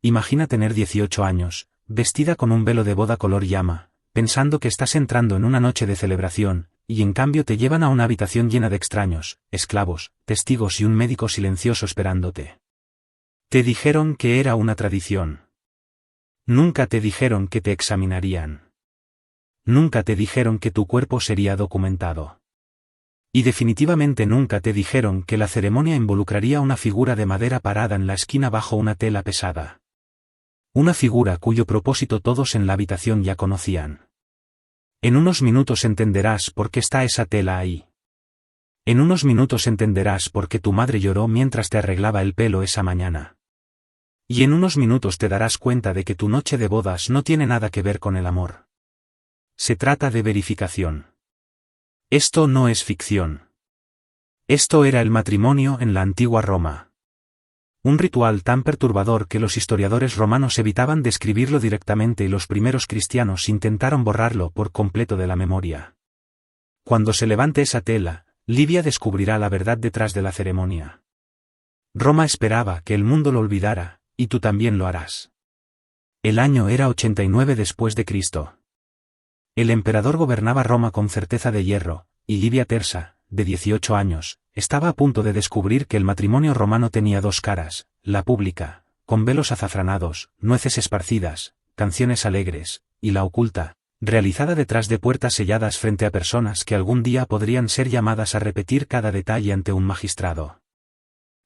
Imagina tener 18 años, vestida con un velo de boda color llama, pensando que estás entrando en una noche de celebración, y en cambio te llevan a una habitación llena de extraños, esclavos, testigos y un médico silencioso esperándote. Te dijeron que era una tradición. Nunca te dijeron que te examinarían. Nunca te dijeron que tu cuerpo sería documentado. Y definitivamente nunca te dijeron que la ceremonia involucraría una figura de madera parada en la esquina bajo una tela pesada. Una figura cuyo propósito todos en la habitación ya conocían. En unos minutos entenderás por qué está esa tela ahí. En unos minutos entenderás por qué tu madre lloró mientras te arreglaba el pelo esa mañana. Y en unos minutos te darás cuenta de que tu noche de bodas no tiene nada que ver con el amor. Se trata de verificación. Esto no es ficción. Esto era el matrimonio en la antigua Roma. Un ritual tan perturbador que los historiadores romanos evitaban describirlo directamente y los primeros cristianos intentaron borrarlo por completo de la memoria. Cuando se levante esa tela, Livia descubrirá la verdad detrás de la ceremonia. Roma esperaba que el mundo lo olvidara, y tú también lo harás. El año era 89 después de Cristo. El emperador gobernaba Roma con certeza de hierro, y Livia Tersa, de 18 años, estaba a punto de descubrir que el matrimonio romano tenía dos caras, la pública, con velos azafranados, nueces esparcidas, canciones alegres, y la oculta, realizada detrás de puertas selladas frente a personas que algún día podrían ser llamadas a repetir cada detalle ante un magistrado.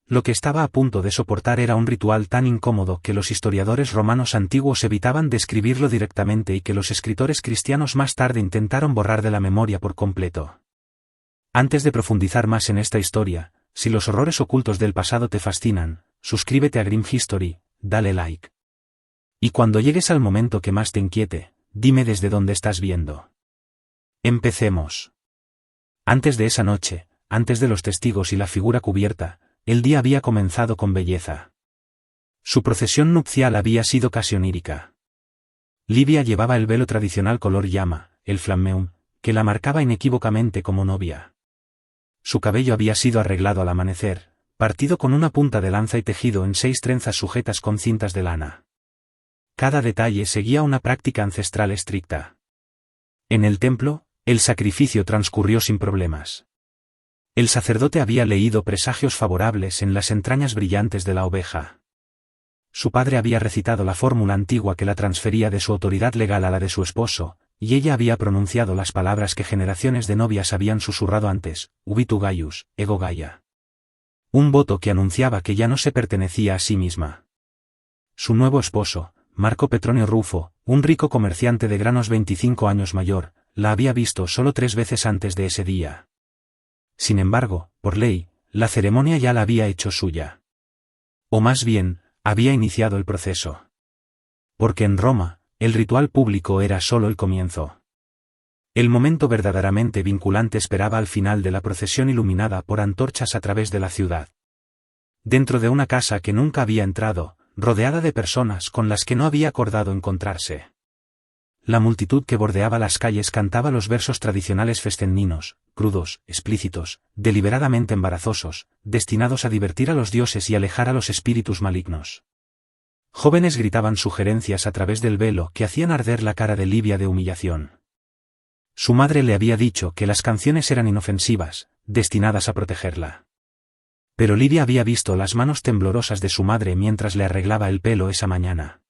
Lo que estaba a punto de soportar era un ritual tan incómodo que los historiadores romanos antiguos evitaban describirlo directamente y que los escritores cristianos más tarde intentaron borrar de la memoria por completo. Antes de profundizar más en esta historia, si los horrores ocultos del pasado te fascinan, suscríbete a Grim History, dale like. Y cuando llegues al momento que más te inquiete, dime desde dónde estás viendo. Empecemos. Antes de esa noche, antes de los testigos y la figura cubierta, el día había comenzado con belleza. Su procesión nupcial había sido casi onírica. Livia llevaba el velo tradicional color llama, el flammeum, que la marcaba inequívocamente como novia. Su cabello había sido arreglado al amanecer, partido con una punta de lanza y tejido en 6 trenzas sujetas con cintas de lana. Cada detalle seguía una práctica ancestral estricta. En el templo, el sacrificio transcurrió sin problemas. El sacerdote había leído presagios favorables en las entrañas brillantes de la oveja. Su padre había recitado la fórmula antigua que la transfería de su autoridad legal a la de su esposo, y ella había pronunciado las palabras que generaciones de novias habían susurrado antes, Ubitu Gaius, ego Gaia. Un voto que anunciaba que ya no se pertenecía a sí misma. Su nuevo esposo, Marco Petronio Rufo, un rico comerciante de granos 25 años mayor, la había visto solo 3 veces antes de ese día. Sin embargo, por ley, la ceremonia ya la había hecho suya. O más bien, había iniciado el proceso. Porque en Roma, el ritual público era solo el comienzo. El momento verdaderamente vinculante esperaba al final de la procesión iluminada por antorchas a través de la ciudad. Dentro de una casa que nunca había entrado, rodeada de personas con las que no había acordado encontrarse. La multitud que bordeaba las calles cantaba los versos tradicionales fescenninos, crudos, explícitos, deliberadamente embarazosos, destinados a divertir a los dioses y alejar a los espíritus malignos. Jóvenes gritaban sugerencias a través del velo que hacían arder la cara de Livia de humillación. Su madre le había dicho que las canciones eran inofensivas, destinadas a protegerla. Pero Livia había visto las manos temblorosas de su madre mientras le arreglaba el pelo esa mañana.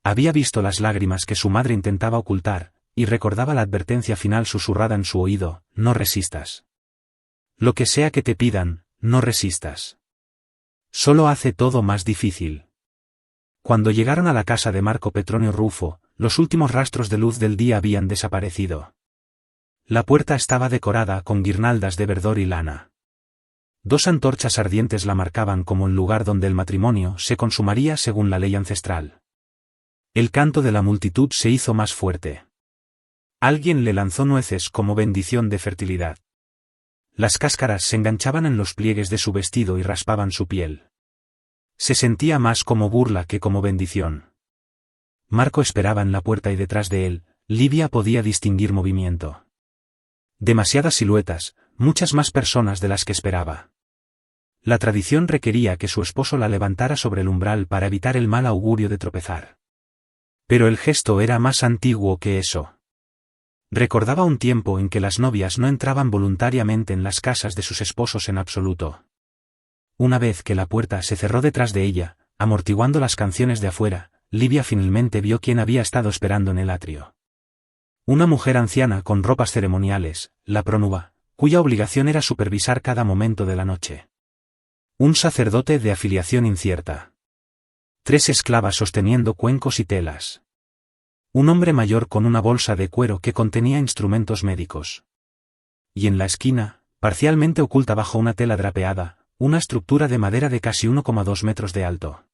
Había visto las lágrimas que su madre intentaba ocultar, y recordaba la advertencia final susurrada en su oído, no resistas. Lo que sea que te pidan, no resistas. Solo hace todo más difícil. Cuando llegaron a la casa de Marco Petronio Rufo, los últimos rastros de luz del día habían desaparecido. La puerta estaba decorada con guirnaldas de verdor y lana. 2 antorchas ardientes la marcaban como el lugar donde el matrimonio se consumaría según la ley ancestral. El canto de la multitud se hizo más fuerte. Alguien le lanzó nueces como bendición de fertilidad. Las cáscaras se enganchaban en los pliegues de su vestido y raspaban su piel. Se sentía más como burla que como bendición. Marco esperaba en la puerta y detrás de él, Livia podía distinguir movimiento. Demasiadas siluetas, muchas más personas de las que esperaba. La tradición requería que su esposo la levantara sobre el umbral para evitar el mal augurio de tropezar. Pero el gesto era más antiguo que eso. Recordaba un tiempo en que las novias no entraban voluntariamente en las casas de sus esposos en absoluto. Una vez que la puerta se cerró detrás de ella, amortiguando las canciones de afuera, Livia finalmente vio quién había estado esperando en el atrio. Una mujer anciana con ropas ceremoniales, la prónuba, cuya obligación era supervisar cada momento de la noche. Un sacerdote de afiliación incierta. 3 esclavas sosteniendo cuencos y telas. Un hombre mayor con una bolsa de cuero que contenía instrumentos médicos. Y en la esquina, parcialmente oculta bajo una tela drapeada, una estructura de madera de casi 1,2 metros de alto.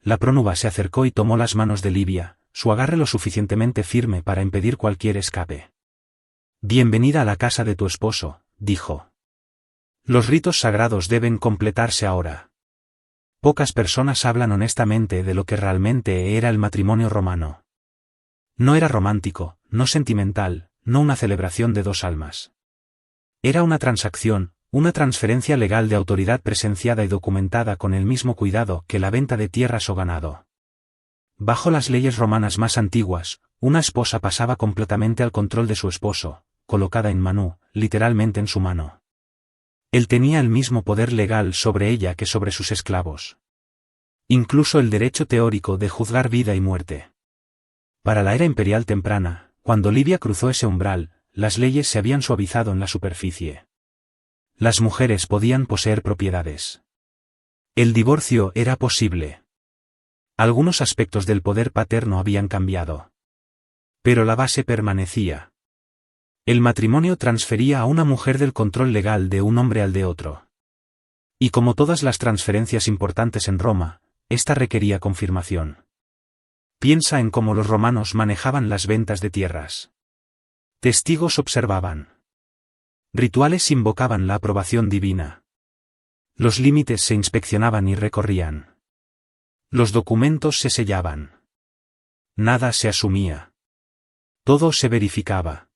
La prónuba se acercó y tomó las manos de Livia, su agarre lo suficientemente firme para impedir cualquier escape. «Bienvenida a la casa de tu esposo», dijo. «Los ritos sagrados deben completarse ahora». Pocas personas hablan honestamente de lo que realmente era el matrimonio romano. No era romántico, no sentimental, no una celebración de 2 almas. Era una transacción, una transferencia legal de autoridad presenciada y documentada con el mismo cuidado que la venta de tierras o ganado. Bajo las leyes romanas más antiguas, una esposa pasaba completamente al control de su esposo, colocada en manu, literalmente en su mano. Él tenía el mismo poder legal sobre ella que sobre sus esclavos. Incluso el derecho teórico de juzgar vida y muerte. Para la era imperial temprana, cuando Livia cruzó ese umbral, las leyes se habían suavizado en la superficie. Las mujeres podían poseer propiedades. El divorcio era posible. Algunos aspectos del poder paterno habían cambiado. Pero la base permanecía. El matrimonio transfería a una mujer del control legal de un hombre al de otro. Y como todas las transferencias importantes en Roma, esta requería confirmación. Piensa en cómo los romanos manejaban las ventas de tierras. Testigos observaban. Rituales invocaban la aprobación divina. Los límites se inspeccionaban y recorrían. Los documentos se sellaban. Nada se asumía. Todo se verificaba.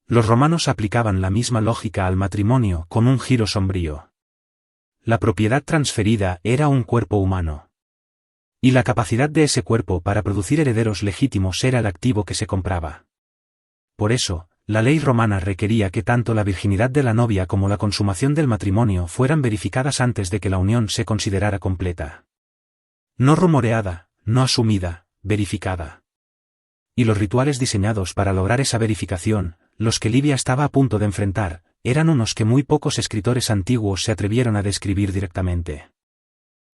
Los romanos aplicaban la misma lógica al matrimonio con un giro sombrío. La propiedad transferida era un cuerpo humano. Y la capacidad de ese cuerpo para producir herederos legítimos era el activo que se compraba. Por eso, la ley romana requería que tanto la virginidad de la novia como la consumación del matrimonio fueran verificadas antes de que la unión se considerara completa. No rumoreada, no asumida, verificada. Y los rituales diseñados para lograr esa verificación, los que Livia estaba a punto de enfrentar, eran unos que muy pocos escritores antiguos se atrevieron a describir directamente.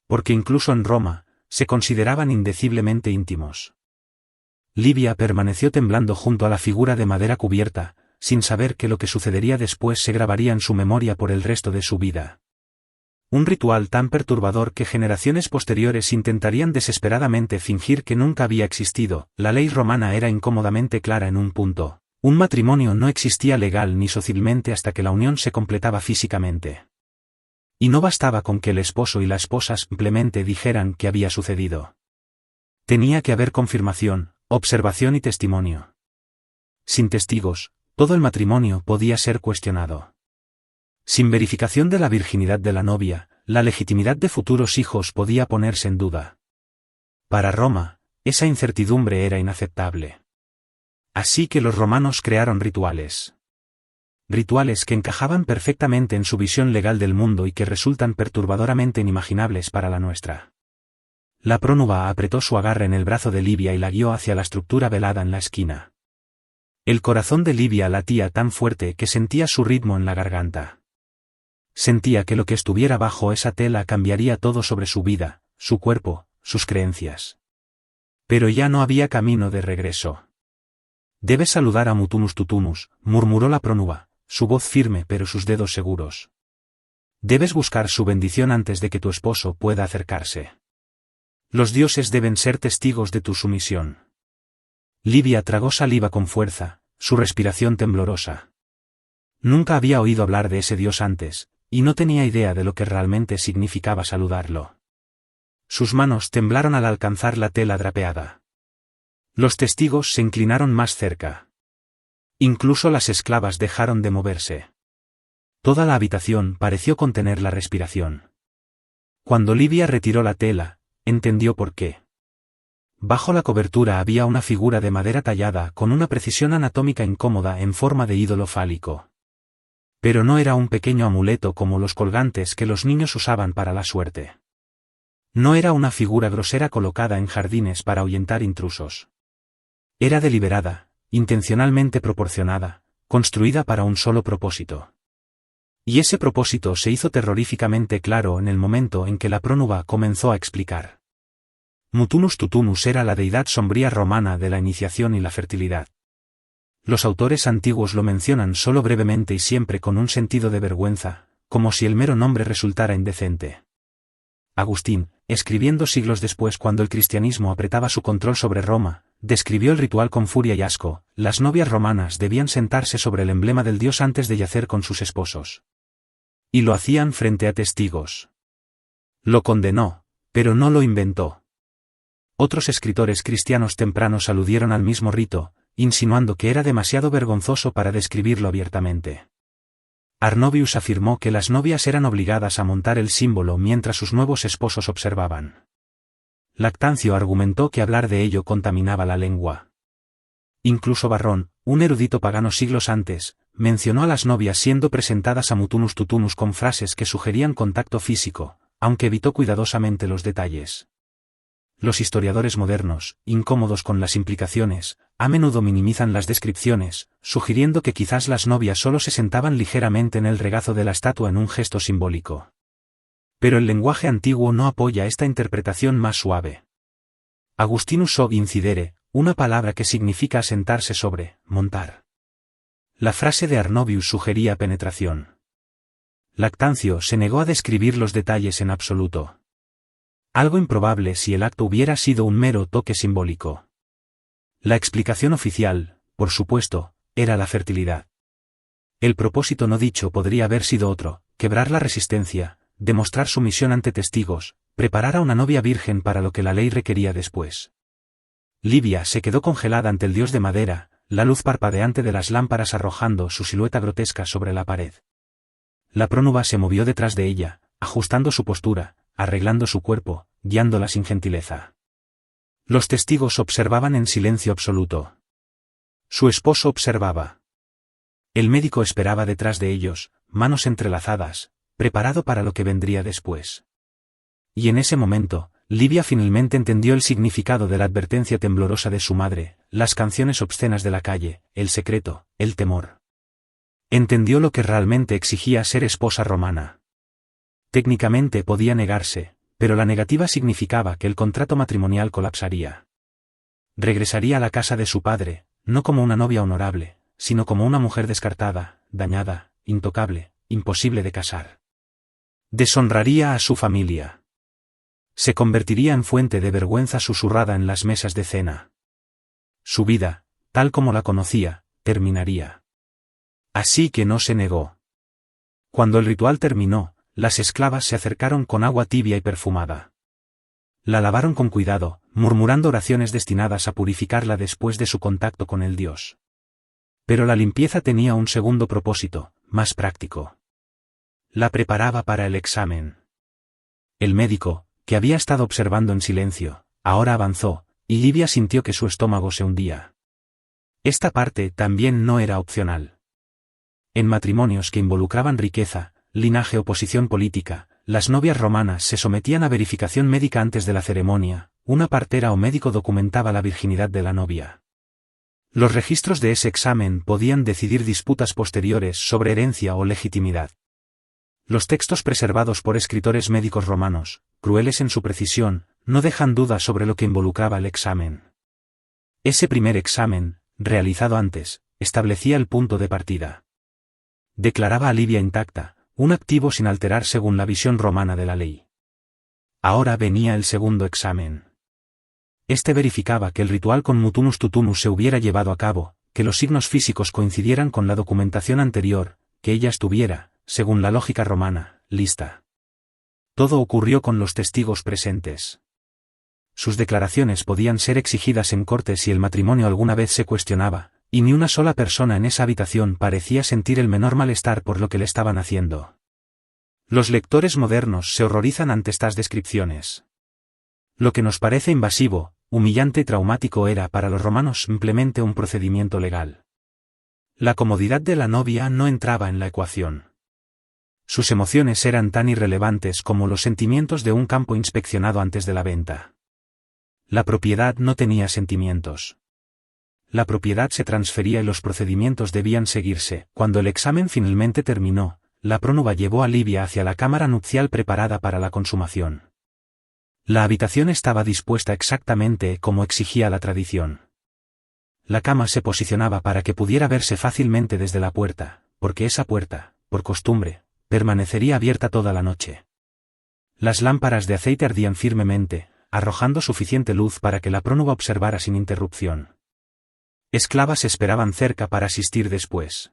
Porque incluso en Roma, se consideraban indeciblemente íntimos. Livia permaneció temblando junto a la figura de madera cubierta, sin saber que lo que sucedería después se grabaría en su memoria por el resto de su vida. Un ritual tan perturbador que generaciones posteriores intentarían desesperadamente fingir que nunca había existido. La ley romana era incómodamente clara en un punto. Un matrimonio no existía legal ni socialmente hasta que la unión se completaba físicamente. Y no bastaba con que el esposo y la esposa simplemente dijeran que había sucedido. Tenía que haber confirmación, observación y testimonio. Sin testigos, todo el matrimonio podía ser cuestionado. Sin verificación de la virginidad de la novia, la legitimidad de futuros hijos podía ponerse en duda. Para Roma, esa incertidumbre era inaceptable. Así que los romanos crearon rituales. Rituales que encajaban perfectamente en su visión legal del mundo y que resultan perturbadoramente inimaginables para la nuestra. La prónuba apretó su agarre en el brazo de Livia y la guió hacia la estructura velada en la esquina. El corazón de Livia latía tan fuerte que sentía su ritmo en la garganta. Sentía que lo que estuviera bajo esa tela cambiaría todo sobre su vida, su cuerpo, sus creencias. Pero ya no había camino de regreso. «Debes saludar a Mutunus Tutunus», murmuró la prónuba, su voz firme pero sus dedos seguros. «Debes buscar su bendición antes de que tu esposo pueda acercarse. Los dioses deben ser testigos de tu sumisión». Livia tragó saliva con fuerza, su respiración temblorosa. Nunca había oído hablar de ese dios antes, y no tenía idea de lo que realmente significaba saludarlo. Sus manos temblaron al alcanzar la tela drapeada. Los testigos se inclinaron más cerca. Incluso las esclavas dejaron de moverse. Toda la habitación pareció contener la respiración. Cuando Livia retiró la tela, entendió por qué. Bajo la cobertura había una figura de madera tallada con una precisión anatómica incómoda en forma de ídolo fálico. Pero no era un pequeño amuleto como los colgantes que los niños usaban para la suerte. No era una figura grosera colocada en jardines para ahuyentar intrusos. Era deliberada, intencionalmente proporcionada, construida para un solo propósito. Y ese propósito se hizo terroríficamente claro en el momento en que la prónuba comenzó a explicar. Mutunus Tutunus era la deidad sombría romana de la iniciación y la fertilidad. Los autores antiguos lo mencionan solo brevemente y siempre con un sentido de vergüenza, como si el mero nombre resultara indecente. Agustín, escribiendo siglos después cuando el cristianismo apretaba su control sobre Roma, describió el ritual con furia y asco. Las novias romanas debían sentarse sobre el emblema del dios antes de yacer con sus esposos. Y lo hacían frente a testigos. Lo condenó, pero no lo inventó. Otros escritores cristianos tempranos aludieron al mismo rito, insinuando que era demasiado vergonzoso para describirlo abiertamente. Arnobius afirmó que las novias eran obligadas a montar el símbolo mientras sus nuevos esposos observaban. Lactancio argumentó que hablar de ello contaminaba la lengua. Incluso Varrón, un erudito pagano siglos antes, mencionó a las novias siendo presentadas a Mutunus Tutunus con frases que sugerían contacto físico, aunque evitó cuidadosamente los detalles. Los historiadores modernos, incómodos con las implicaciones, a menudo minimizan las descripciones, sugiriendo que quizás las novias solo se sentaban ligeramente en el regazo de la estatua en un gesto simbólico. Pero el lenguaje antiguo no apoya esta interpretación más suave. Agustinus sog incidere, una palabra que significa sentarse sobre, montar. La frase de Arnobius sugería penetración. Lactancio se negó a describir los detalles en absoluto. Algo improbable si el acto hubiera sido un mero toque simbólico. La explicación oficial, por supuesto, era la fertilidad. El propósito no dicho podría haber sido otro: quebrar la resistencia, demostrar sumisión ante testigos, preparar a una novia virgen para lo que la ley requería después. Livia se quedó congelada ante el dios de madera, la luz parpadeante de las lámparas arrojando su silueta grotesca sobre la pared. La prónuba se movió detrás de ella, ajustando su postura, arreglando su cuerpo, guiándola sin gentileza. Los testigos observaban en silencio absoluto. Su esposo observaba. El médico esperaba detrás de ellos, manos entrelazadas, preparado para lo que vendría después. Y en ese momento, Livia finalmente entendió el significado de la advertencia temblorosa de su madre, las canciones obscenas de la calle, el secreto, el temor. Entendió lo que realmente exigía ser esposa romana. Técnicamente podía negarse, pero la negativa significaba que el contrato matrimonial colapsaría. Regresaría a la casa de su padre, no como una novia honorable, sino como una mujer descartada, dañada, intocable, imposible de casar. Deshonraría a su familia. Se convertiría en fuente de vergüenza susurrada en las mesas de cena. Su vida, tal como la conocía, terminaría. Así que no se negó. Cuando el ritual terminó, las esclavas se acercaron con agua tibia y perfumada. La lavaron con cuidado, murmurando oraciones destinadas a purificarla después de su contacto con el dios. Pero la limpieza tenía un segundo propósito, más práctico. La preparaba para el examen. El médico, que había estado observando en silencio, ahora avanzó, y Livia sintió que su estómago se hundía. Esta parte también no era opcional. En matrimonios que involucraban riqueza, linaje o posición política, las novias romanas se sometían a verificación médica antes de la ceremonia. Una partera o médico documentaba la virginidad de la novia. Los registros de ese examen podían decidir disputas posteriores sobre herencia o legitimidad. Los textos preservados por escritores médicos romanos, crueles en su precisión, no dejan duda sobre lo que involucraba el examen. Ese primer examen, realizado antes, establecía el punto de partida. Declaraba a Livia intacta, un activo sin alterar según la visión romana de la ley. Ahora venía el segundo examen. Este verificaba que el ritual con Mutunus Tutunus se hubiera llevado a cabo, que los signos físicos coincidieran con la documentación anterior, que ella estuviera, según la lógica romana, lista. Todo ocurrió con los testigos presentes. Sus declaraciones podían ser exigidas en corte si el matrimonio alguna vez se cuestionaba, Y ni una sola persona en esa habitación parecía sentir el menor malestar por lo que le estaban haciendo. Los lectores modernos se horrorizan ante estas descripciones. Lo que nos parece invasivo, humillante y traumático era para los romanos simplemente un procedimiento legal. La comodidad de la novia no entraba en la ecuación. Sus emociones eran tan irrelevantes como los sentimientos de un campo inspeccionado antes de la venta. La propiedad no tenía sentimientos. La propiedad se transfería y los procedimientos debían seguirse. Cuando el examen finalmente terminó, la prónuba llevó a Livia hacia la cámara nupcial preparada para la consumación. La habitación estaba dispuesta exactamente como exigía la tradición. La cama se posicionaba para que pudiera verse fácilmente desde la puerta, porque esa puerta, por costumbre, permanecería abierta toda la noche. Las lámparas de aceite ardían firmemente, arrojando suficiente luz para que la prónuba observara sin interrupción. Esclavas esperaban cerca para asistir después.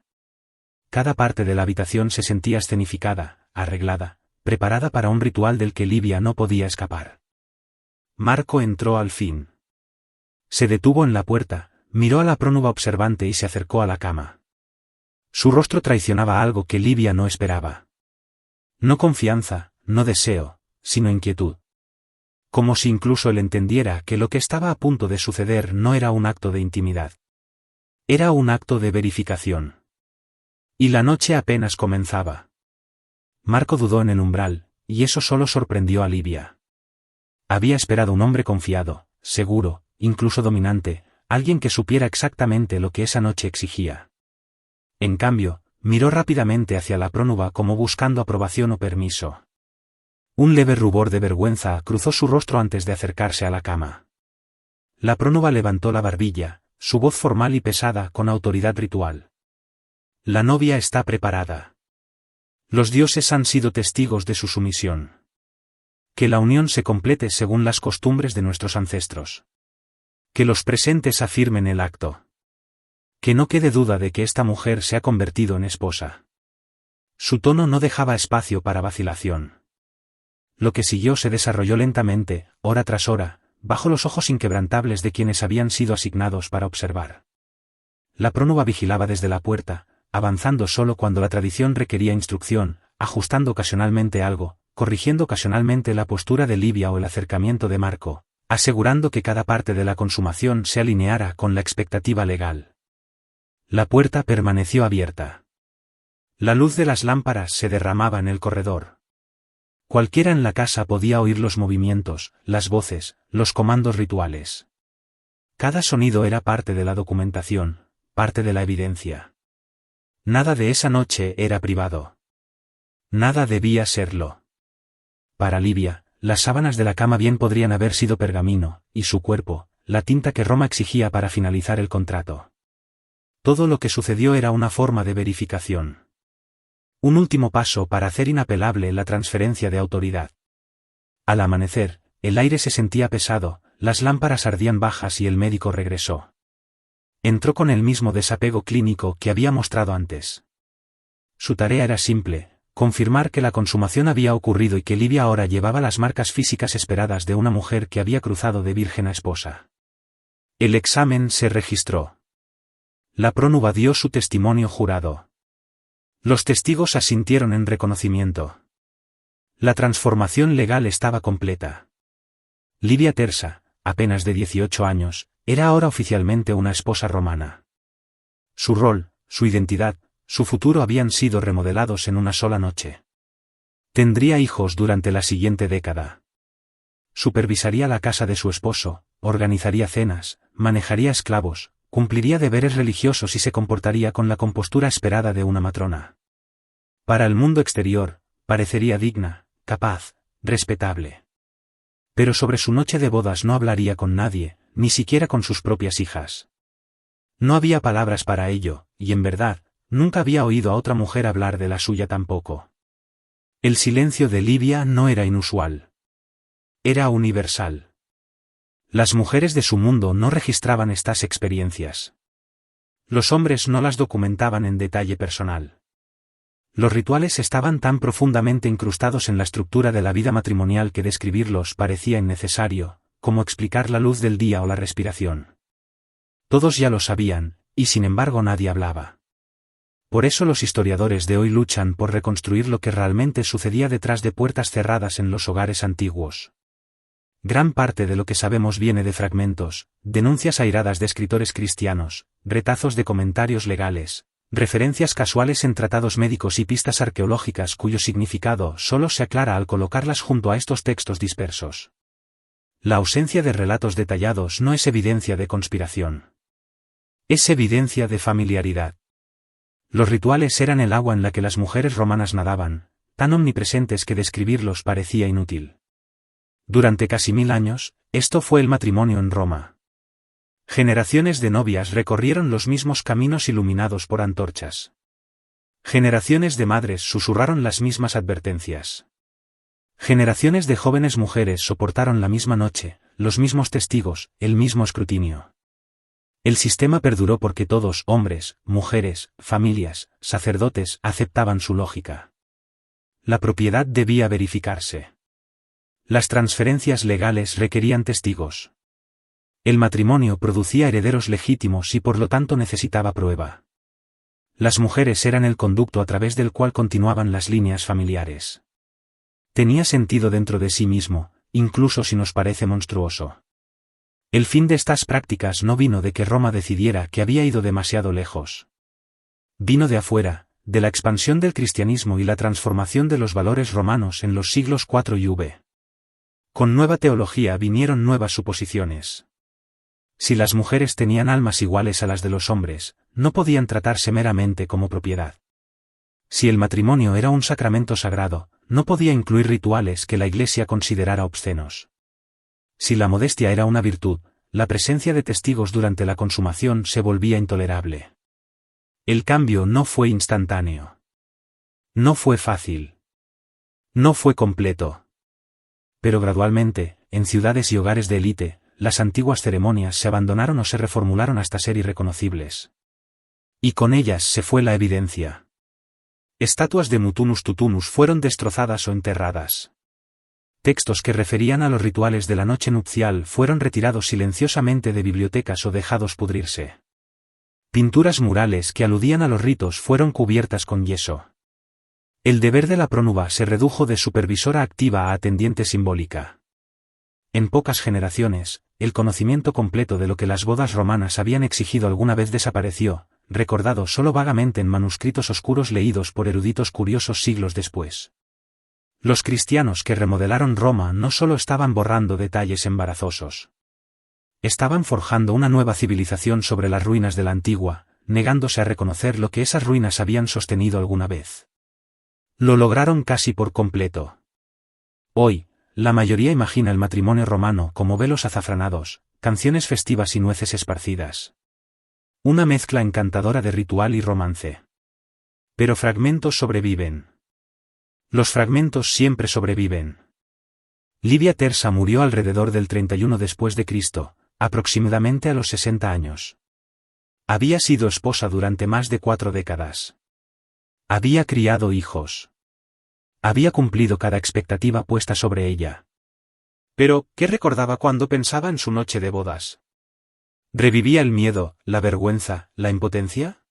Cada parte de la habitación se sentía escenificada, arreglada, preparada para un ritual del que Livia no podía escapar. Marco entró al fin. Se detuvo en la puerta, miró a la prónuba observante y se acercó a la cama. Su rostro traicionaba algo que Livia no esperaba. No confianza, no deseo, sino inquietud. Como si incluso él entendiera que lo que estaba a punto de suceder no era un acto de intimidad. Era un acto de verificación. Y la noche apenas comenzaba. Marco dudó en el umbral, y eso solo sorprendió a Livia. Había esperado un hombre confiado, seguro, incluso dominante, alguien que supiera exactamente lo que esa noche exigía. En cambio, miró rápidamente hacia la prónuba como buscando aprobación o permiso. Un leve rubor de vergüenza cruzó su rostro antes de acercarse a la cama. La prónuba levantó la barbilla, su voz formal y pesada con autoridad ritual. La novia está preparada. Los dioses han sido testigos de su sumisión. Que la unión se complete según las costumbres de nuestros ancestros. Que los presentes afirmen el acto. Que no quede duda de que esta mujer se ha convertido en esposa. Su tono no dejaba espacio para vacilación. Lo que siguió se desarrolló lentamente, hora tras hora, bajo los ojos inquebrantables de quienes habían sido asignados para observar. La prónuba vigilaba desde la puerta, avanzando solo cuando la tradición requería instrucción, ajustando ocasionalmente algo, corrigiendo ocasionalmente la postura de Livia o el acercamiento de Marco, asegurando que cada parte de la consumación se alineara con la expectativa legal. La puerta permaneció abierta. La luz de las lámparas se derramaba en el corredor. Cualquiera en la casa podía oír los movimientos, las voces, los comandos rituales. Cada sonido era parte de la documentación, parte de la evidencia. Nada de esa noche era privado. Nada debía serlo. Para Livia, las sábanas de la cama bien podrían haber sido pergamino, y su cuerpo, la tinta que Roma exigía para finalizar el contrato. Todo lo que sucedió era una forma de verificación. Un último paso para hacer inapelable la transferencia de autoridad. Al amanecer, el aire se sentía pesado, las lámparas ardían bajas y el médico regresó. Entró con el mismo desapego clínico que había mostrado antes. Su tarea era simple: confirmar que la consumación había ocurrido y que Livia ahora llevaba las marcas físicas esperadas de una mujer que había cruzado de virgen a esposa. El examen se registró. La prónuba dio su testimonio jurado. Los testigos asintieron en reconocimiento. La transformación legal estaba completa. Livia Tersa, apenas de 18 años, era ahora oficialmente una esposa romana. Su rol, su identidad, su futuro habían sido remodelados en una sola noche. Tendría hijos durante la siguiente década. Supervisaría la casa de su esposo, organizaría cenas, manejaría esclavos, cumpliría deberes religiosos y se comportaría con la compostura esperada de una matrona. Para el mundo exterior, parecería digna, capaz, respetable. Pero sobre su noche de bodas no hablaría con nadie, ni siquiera con sus propias hijas. No había palabras para ello, y en verdad, nunca había oído a otra mujer hablar de la suya tampoco. El silencio de Livia no era inusual. Era universal. Las mujeres de su mundo no registraban estas experiencias. Los hombres no las documentaban en detalle personal. Los rituales estaban tan profundamente incrustados en la estructura de la vida matrimonial que describirlos parecía innecesario, como explicar la luz del día o la respiración. Todos ya lo sabían, y sin embargo nadie hablaba. Por eso los historiadores de hoy luchan por reconstruir lo que realmente sucedía detrás de puertas cerradas en los hogares antiguos. Gran parte de lo que sabemos viene de fragmentos, denuncias airadas de escritores cristianos, retazos de comentarios legales, referencias casuales en tratados médicos y pistas arqueológicas cuyo significado solo se aclara al colocarlas junto a estos textos dispersos. La ausencia de relatos detallados no es evidencia de conspiración. Es evidencia de familiaridad. Los rituales eran el agua en la que las mujeres romanas nadaban, tan omnipresentes que describirlos parecía inútil. Durante casi 1000 años, esto fue el matrimonio en Roma. Generaciones de novias recorrieron los mismos caminos iluminados por antorchas. Generaciones de madres susurraron las mismas advertencias. Generaciones de jóvenes mujeres soportaron la misma noche, los mismos testigos, el mismo escrutinio. El sistema perduró porque todos, hombres, mujeres, familias, sacerdotes, aceptaban su lógica. La propiedad debía verificarse. Las transferencias legales requerían testigos. El matrimonio producía herederos legítimos y por lo tanto necesitaba prueba. Las mujeres eran el conducto a través del cual continuaban las líneas familiares. Tenía sentido dentro de sí mismo, incluso si nos parece monstruoso. El fin de estas prácticas no vino de que Roma decidiera que había ido demasiado lejos. Vino de afuera, de la expansión del cristianismo y la transformación de los valores romanos en los siglos IV y V. Con nueva teología vinieron nuevas suposiciones. Si las mujeres tenían almas iguales a las de los hombres, no podían tratarse meramente como propiedad. Si el matrimonio era un sacramento sagrado, no podía incluir rituales que la Iglesia considerara obscenos. Si la modestia era una virtud, la presencia de testigos durante la consumación se volvía intolerable. El cambio no fue instantáneo. No fue fácil. No fue completo. Pero gradualmente, en ciudades y hogares de élite, las antiguas ceremonias se abandonaron o se reformularon hasta ser irreconocibles. Y con ellas se fue la evidencia. Estatuas de Mutunus Tutunus fueron destrozadas o enterradas. Textos que referían a los rituales de la noche nupcial fueron retirados silenciosamente de bibliotecas o dejados pudrirse. Pinturas murales que aludían a los ritos fueron cubiertas con yeso. El deber de la prónuba se redujo de supervisora activa a atendiente simbólica. En pocas generaciones, el conocimiento completo de lo que las bodas romanas habían exigido alguna vez desapareció, recordado solo vagamente en manuscritos oscuros leídos por eruditos curiosos siglos después. Los cristianos que remodelaron Roma no solo estaban borrando detalles embarazosos. Estaban forjando una nueva civilización sobre las ruinas de la antigua, negándose a reconocer lo que esas ruinas habían sostenido alguna vez. Lo lograron casi por completo. Hoy, la mayoría imagina el matrimonio romano como velos azafranados, canciones festivas y nueces esparcidas. Una mezcla encantadora de ritual y romance. Pero fragmentos sobreviven. Los fragmentos siempre sobreviven. Livia Tersa murió alrededor del 31 después de Cristo, aproximadamente a los 60 años. Había sido esposa durante más de 4 décadas. Había criado hijos. Había cumplido cada expectativa puesta sobre ella. Pero, ¿qué recordaba cuando pensaba en su noche de bodas? ¿Revivía el miedo, la vergüenza, la impotencia?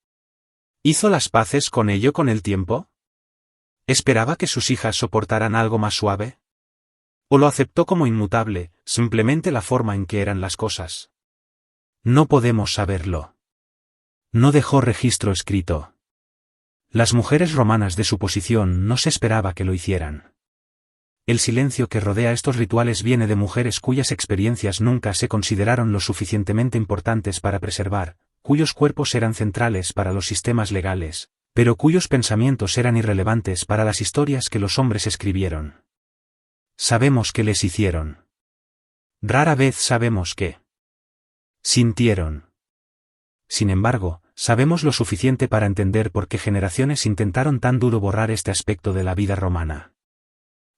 ¿Hizo las paces con ello con el tiempo? ¿Esperaba que sus hijas soportaran algo más suave? ¿O lo aceptó como inmutable, simplemente la forma en que eran las cosas? No podemos saberlo. No dejó registro escrito. Las mujeres romanas de su posición no se esperaba que lo hicieran. El silencio que rodea estos rituales viene de mujeres cuyas experiencias nunca se consideraron lo suficientemente importantes para preservar, cuyos cuerpos eran centrales para los sistemas legales, pero cuyos pensamientos eran irrelevantes para las historias que los hombres escribieron. Sabemos qué les hicieron. Rara vez sabemos qué sintieron. Sin embargo, sabemos lo suficiente para entender por qué generaciones intentaron tan duro borrar este aspecto de la vida romana.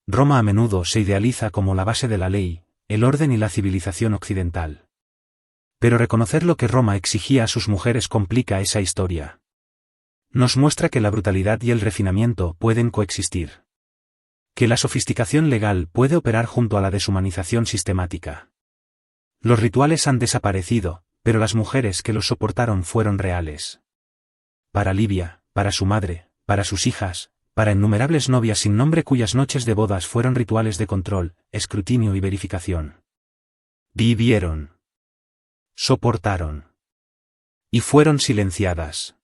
Roma a menudo se idealiza como la base de la ley, el orden y la civilización occidental. Pero reconocer lo que Roma exigía a sus mujeres complica esa historia. Nos muestra que la brutalidad y el refinamiento pueden coexistir. Que la sofisticación legal puede operar junto a la deshumanización sistemática. Los rituales han desaparecido, pero las mujeres que los soportaron fueron reales. Para Livia, para su madre, para sus hijas, para innumerables novias sin nombre cuyas noches de bodas fueron rituales de control, escrutinio y verificación. Vivieron. Soportaron. Y fueron silenciadas.